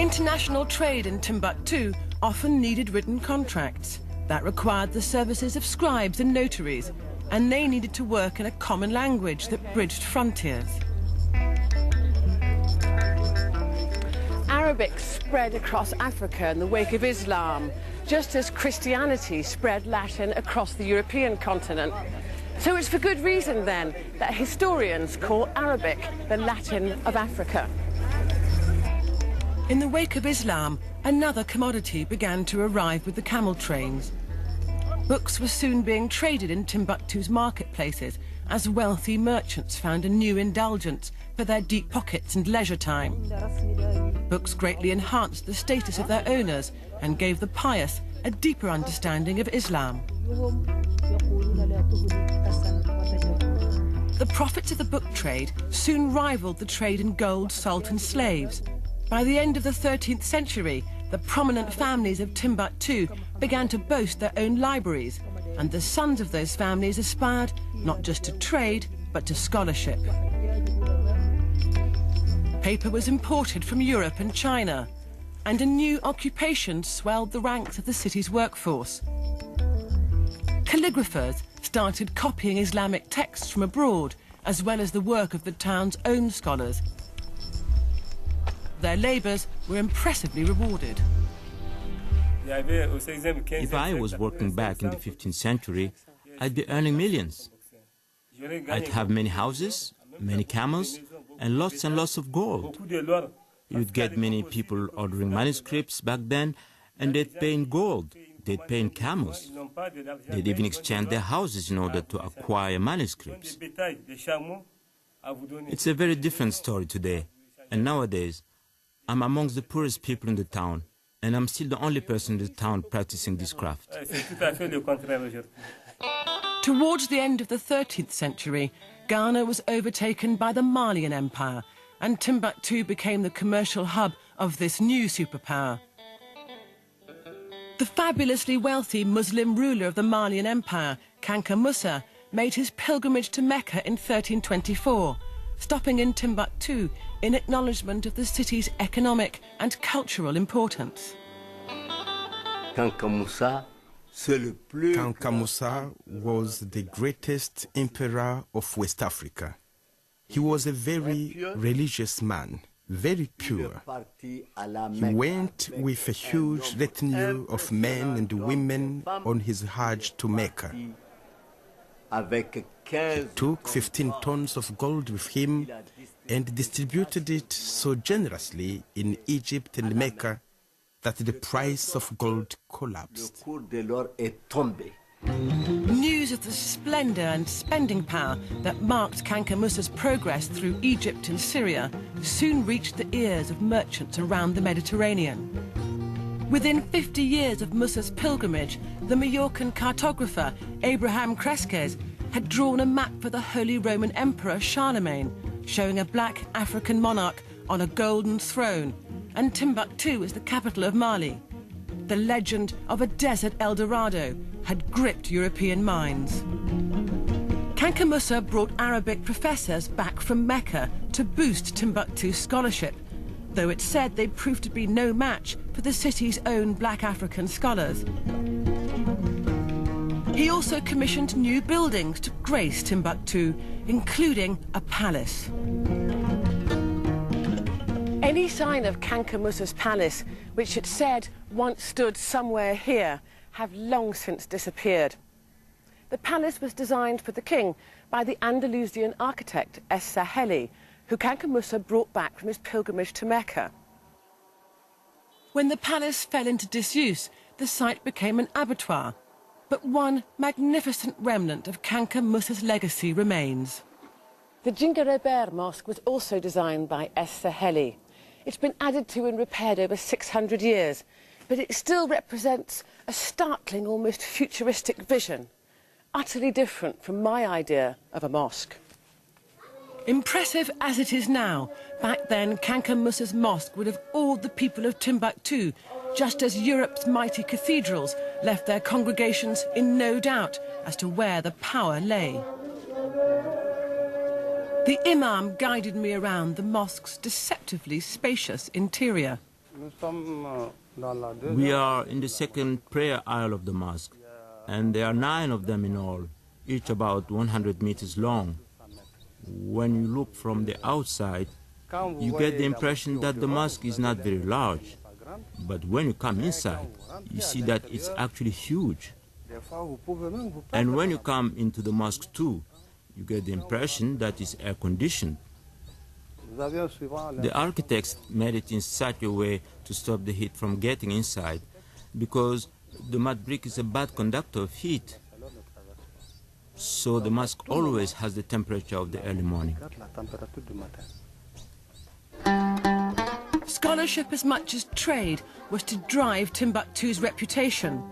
International trade in Timbuktu often needed written contracts. That required the services of scribes and notaries, and they needed to work in a common language that bridged frontiers. Arabic spread across Africa in the wake of Islam, just as Christianity spread Latin across the European continent. So it's for good reason, then, that historians call Arabic the Latin of Africa. In the wake of Islam, another commodity began to arrive with the camel trains. Books were soon being traded in Timbuktu's marketplaces as wealthy merchants found a new indulgence for their deep pockets and leisure time. Books greatly enhanced the status of their owners and gave the pious a deeper understanding of Islam. The profits of the book trade soon rivaled the trade in gold, salt and slaves. By the end of the 13th century, the prominent families of Timbuktu began to boast their own libraries, and the sons of those families aspired not just to trade, but to scholarship. Paper was imported from Europe and China, and a new occupation swelled the ranks of the city's workforce. Calligraphers started copying Islamic texts from abroad, as well as the work of the town's own scholars. Their labours were impressively rewarded. If I was working back in the 15th century, I'd be earning millions. I'd have many houses, many camels, and lots of gold. You'd get many people ordering manuscripts back then, and they'd pay in gold, they'd pay in camels. They'd even exchange their houses in order to acquire manuscripts. It's a very different story today, and nowadays, I'm amongst the poorest people in the town, and I'm still the only person in the town practicing this craft. Towards the end of the 13th century, Ghana was overtaken by the Malian Empire, and Timbuktu became the commercial hub of this new superpower. The fabulously wealthy Muslim ruler of the Malian Empire, Kanka Musa, made his pilgrimage to Mecca in 1324, stopping in Timbuktu in acknowledgement of the city's economic and cultural importance. Kanka Musa was the greatest emperor of West Africa. He was a very religious man, very pure. He went with a huge retinue of men and women on his Hajj to Mecca. He took 15 tons of gold with him and distributed it so generously in Egypt and Mecca that the price of gold collapsed. News of the splendour and spending power that marked Kanka Musa's progress through Egypt and Syria soon reached the ears of merchants around the Mediterranean. Within 50 years of Musa's pilgrimage, the Majorcan cartographer Abraham Cresques had drawn a map for the Holy Roman Emperor Charlemagne, showing a black African monarch on a golden throne, and Timbuktu as the capital of Mali. The legend of a desert El Dorado had gripped European minds. Kanka Musa brought Arabic professors back from Mecca to boost Timbuktu's scholarship, though it's said they proved to be no match for the city's own black African scholars. He also commissioned new buildings to grace Timbuktu, including a palace. Any sign of Kanka Musa's palace, which it said once stood somewhere here, have long since disappeared. The palace was designed for the king by the Andalusian architect Es-Saheli, who Kanka Musa brought back from his pilgrimage to Mecca. When the palace fell into disuse, the site became an abattoir, but one magnificent remnant of Kanka Musa's legacy remains. The Djinguereber Mosque was also designed by Es-Saheli. It's been added to and repaired over 600 years, but it still represents a startling, almost futuristic vision, utterly different from my idea of a mosque. Impressive as it is now, back then Kanka Musa's mosque would have awed the people of Timbuktu, just as Europe's mighty cathedrals left their congregations in no doubt as to where the power lay. The imam guided me around the mosque's deceptively spacious interior. We are in the second prayer aisle of the mosque, and there are 9 of them in all, each about 100 meters long. When you look from the outside, you get the impression that the mosque is not very large. But when you come inside, you see that it's actually huge. And when you come into the mosque too, you get the impression that it's air-conditioned. The architects made it in such a way to stop the heat from getting inside, because the mud brick is a bad conductor of heat. So the mosque always has the temperature of the early morning. Scholarship as much as trade was to drive Timbuktu's reputation.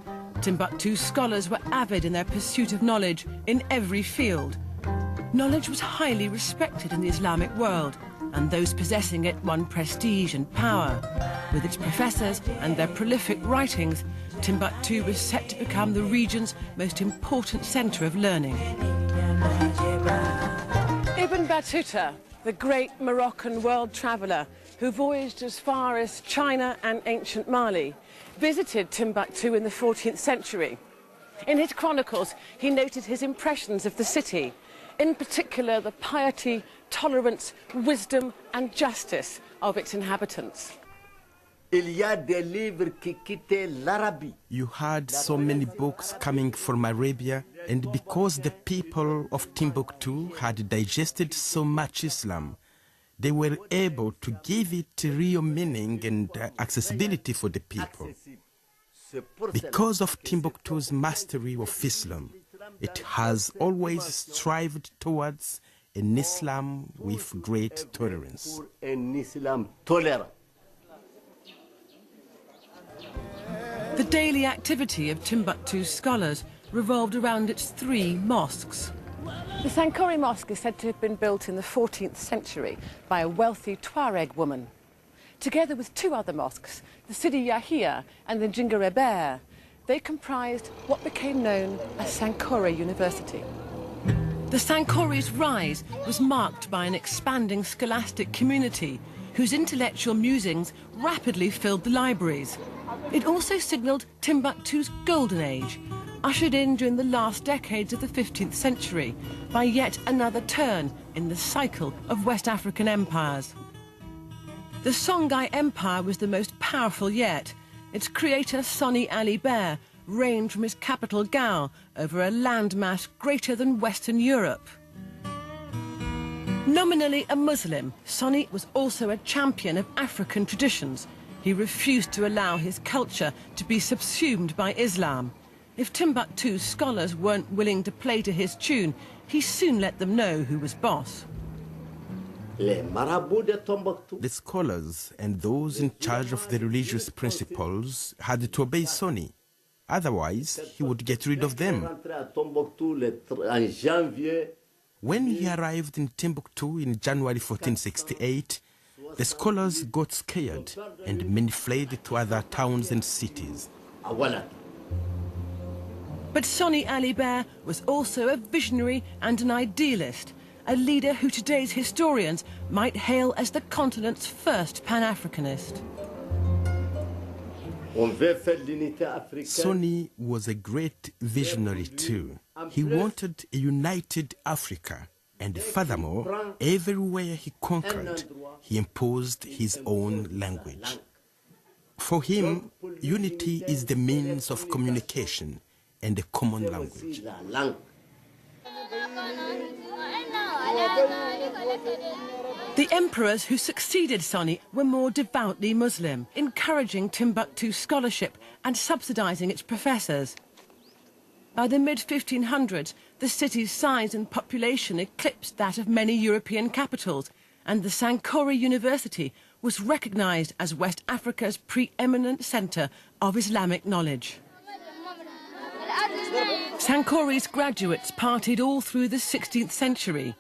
Timbuktu's scholars were avid in their pursuit of knowledge in every field. Knowledge was highly respected in the Islamic world, and those possessing it won prestige and power. With its professors and their prolific writings, Timbuktu was set to become the region's most important centre of learning. Ibn Battuta, the great Moroccan world traveller who voyaged as far as China and ancient Mali, visited Timbuktu in the 14th century. In his chronicles, he noted his impressions of the city, in particular the piety, tolerance, wisdom and justice of its inhabitants. You had so many books coming from Arabia, and because the people of Timbuktu had digested so much Islam, they were able to give it real meaning and accessibility for the people. Because of Timbuktu's mastery of Islam, it has always strived towards an Islam with great tolerance. The daily activity of Timbuktu's scholars revolved around its 3 mosques. The Sankore Mosque is said to have been built in the 14th century by a wealthy Tuareg woman. Together with 2 other mosques, the Sidi Yahia and the Jingareber, they comprised what became known as Sankore University. The Sankore's rise was marked by an expanding scholastic community whose intellectual musings rapidly filled the libraries. It also signalled Timbuktu's golden age, ushered in during the last decades of the 15th century by yet another turn in the cycle of West African empires. The Songhai Empire was the most powerful yet. Its creator, Soni Ali Bear, reigned from his capital Gao over a landmass greater than Western Europe. Nominally a Muslim, Soni was also a champion of African traditions. He refused to allow his culture to be subsumed by Islam. If Timbuktu's scholars weren't willing to play to his tune, he soon let them know who was boss. The scholars and those in charge of the religious principles had to obey Soni. Otherwise, he would get rid of them. When he arrived in Timbuktu in January 1468, the scholars got scared and many fled to other towns and cities. But Soni Ali Bear was also a visionary and an idealist, a leader who today's historians might hail as the continent's first Pan-Africanist. Soni was a great visionary too. He wanted a united Africa, and furthermore, everywhere he conquered, he imposed his own language. For him, unity is the means of communication and a common language. The emperors who succeeded Soni were more devoutly Muslim, encouraging Timbuktu scholarship and subsidizing its professors. By the mid-1500s, the city's size and population eclipsed that of many European capitals, and the Sankore University was recognized as West Africa's preeminent center of Islamic knowledge. Sankore's graduates partied all through the 16th century.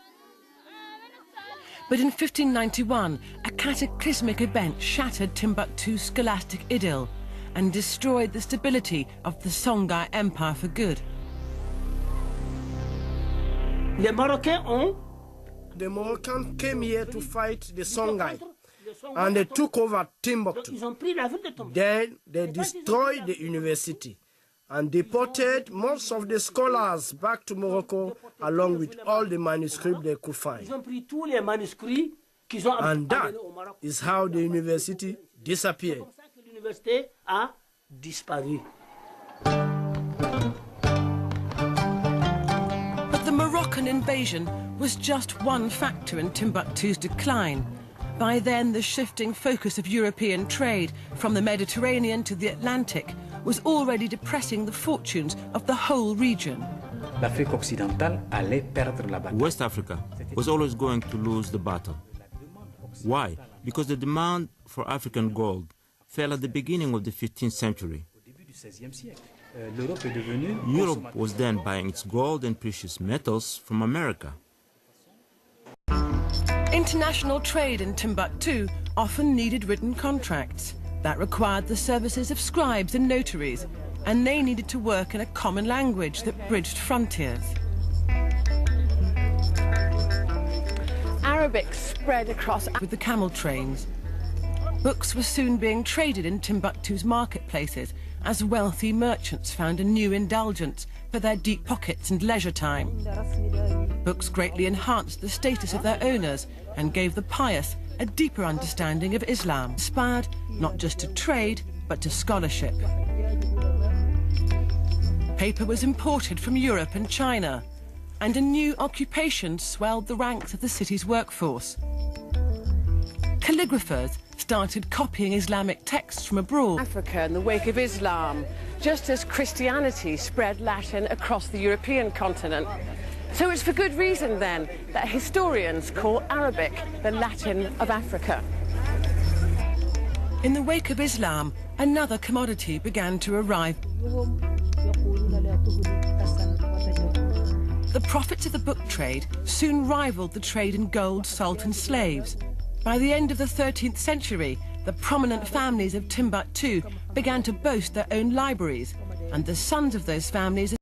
But in 1591, a cataclysmic event shattered Timbuktu's scholastic idyll and destroyed the stability of the Songhai Empire for good. The Moroccans came here to fight the Songhai. and they took over Timbuktu. Then they destroyed the university and deported most of the scholars back to Morocco along with all the manuscripts they could find. And that is how the university disappeared. But the Moroccan invasion was just one factor in Timbuktu's decline. By then, the shifting focus of European trade from the Mediterranean to the Atlantic was already depressing the fortunes of the whole region. West Africa was always going to lose the battle. Why? Because the demand for African gold fell at the beginning of the 15th century. Europe was then buying its gold and precious metals from America. International trade in Timbuktu often needed written contracts. That required the services of scribes and notaries, and they needed to work in a common language that bridged frontiers. Arabic spread across with the camel trains. Books were soon being traded in Timbuktu's marketplaces as wealthy merchants found a new indulgence for their deep pockets and leisure time. Books greatly enhanced the status of their owners and gave the pious a deeper understanding of Islam, inspired not just to trade, but to scholarship. Paper was imported from Europe and China, and a new occupation swelled the ranks of the city's workforce. Calligraphers started copying Islamic texts from abroad. Africa in the wake of Islam, just as Christianity spread Latin across the European continent. So it's for good reason, then, that historians call Arabic the Latin of Africa. In the wake of Islam, another commodity began to arrive. The profits of the book trade soon rivaled the trade in gold, salt and slaves. By the end of the 13th century, the prominent families of Timbuktu began to boast their own libraries, and the sons of those families